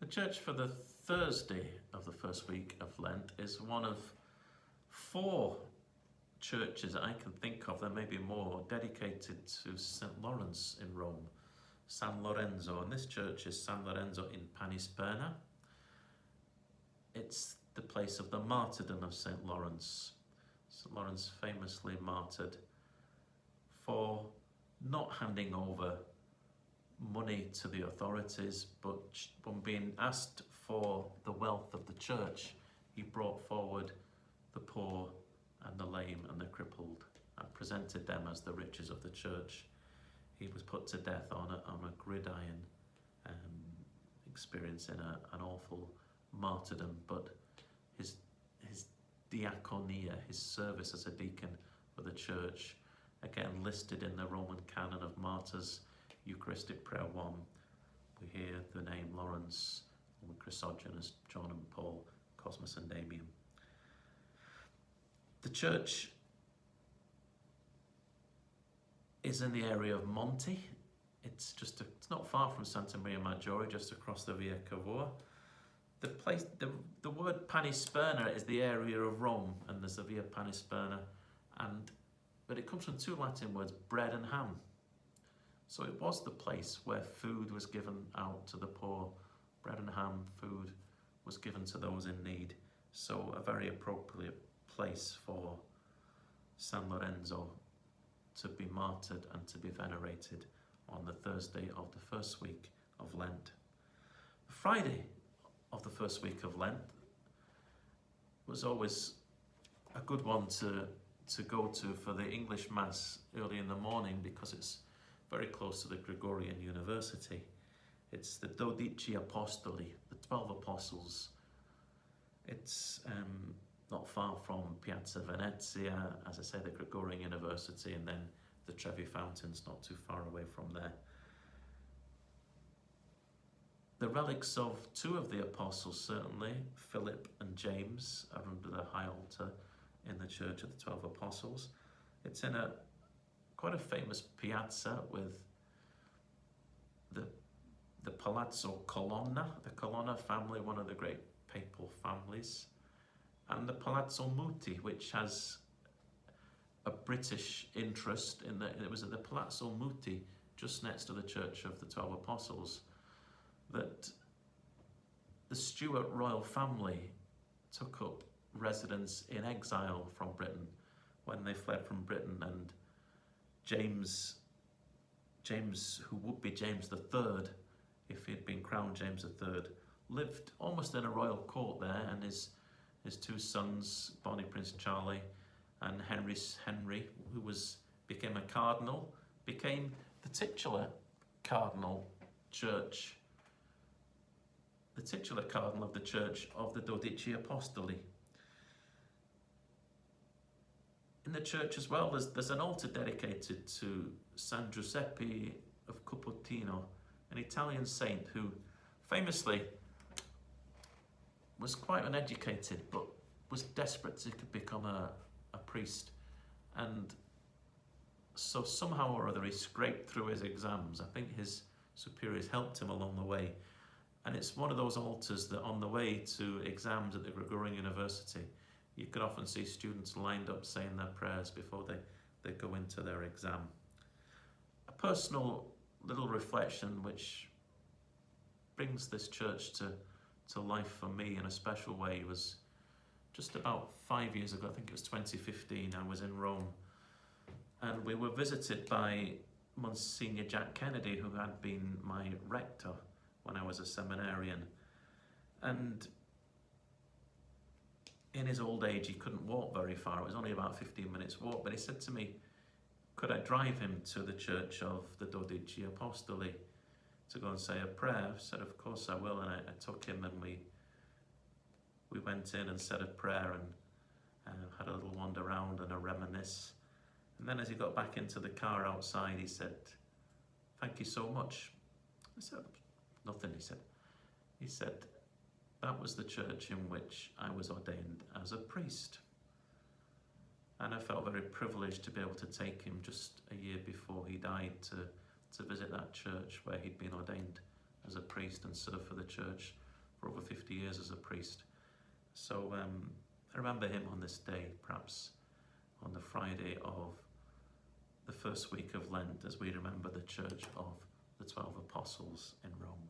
The church for the Thursday of the first week of Lent is one of 4 churches I can think of, there may be more, dedicated to St. Lawrence in Rome, San Lorenzo. And this church is San Lorenzo in Panisperna. It's the place of the martyrdom of St. Lawrence. St. Lawrence famously martyred for not handing over money to the authorities, but when being asked for the wealth of the church, he brought forward the poor and the lame and the crippled and presented them as the riches of the church. He was put to death on a gridiron, experiencing an awful martyrdom, but his diaconia, his service as a deacon for the church, again listed in the Roman canon of martyrs, Eucharistic Prayer 1, we hear the name Lawrence, with Chrysogonus, John and Paul, Cosmas and Damian. The church is in the area of Monte. It's not far from Santa Maria Maggiore, just across the Via Cavour. The word Panisperna is the area of Rome, and there's the Via Panisperna, but it comes from 2 Latin words, bread and ham. So it was the place where food was given out to the poor. Bread and ham, food was given to those in need. So a very appropriate place for San Lorenzo to be martyred and to be venerated on the Thursday of the first week of Lent. The Friday of the first week of Lent was always a good one to go to for the English Mass early in the morning, because it's very close to the Gregorian University. It's the Dodici Apostoli, the 12 Apostles. It's not far from Piazza Venezia, as I say, the Gregorian University, and then the Trevi Fountains not too far away from there. The relics of 2 of the apostles, certainly, Philip and James, are under the high altar in the Church of the 12 Apostles. It's in quite a famous piazza with the Palazzo Colonna, the Colonna family, one of the great papal families, and the Palazzo Muti, which has a British interest in it was at the Palazzo Muti, just next to the Church of the 12 Apostles, that the Stuart royal family took up residence in exile from Britain when they fled from Britain, and James, who would be James III, if he had been crowned James III, lived almost in a royal court there, and his 2 sons, Bonnie Prince Charlie and Henry, who became a cardinal, became the titular cardinal of the Church of the Dodici Apostoli. In the church as well, there's an altar dedicated to San Giuseppe of Cupertino, an Italian saint who famously was quite uneducated, but was desperate to become a priest. And so somehow or other he scraped through his exams. I think his superiors helped him along the way. And it's one of those altars that on the way to exams at the Gregorian University, you could often see students lined up saying their prayers before they go into their exam. A personal little reflection which brings this church to life for me in a special way was just about 5 years ago. I think it was 2015. I was in Rome, and we were visited by Monsignor Jack Kennedy, who had been my rector when I was a seminarian. And in his old age, he couldn't walk very far. It was only about 15 minutes walk, but he said to me, could I drive him to the Church of the Dodici Apostoli to go and say a prayer? I said, of course I will. And I took him, and we went in and said a prayer and had a little wander around and a reminisce. And then as he got back into the car outside, he said, thank you so much. I said, nothing, he said, that was the church in which I was ordained as a priest. And I felt very privileged to be able to take him just a year before he died to visit that church where he'd been ordained as a priest and serve for the church for over 50 years as a priest. So I remember him on this day, perhaps on the Friday of the first week of Lent, as we remember the Church of the 12 Apostles in Rome.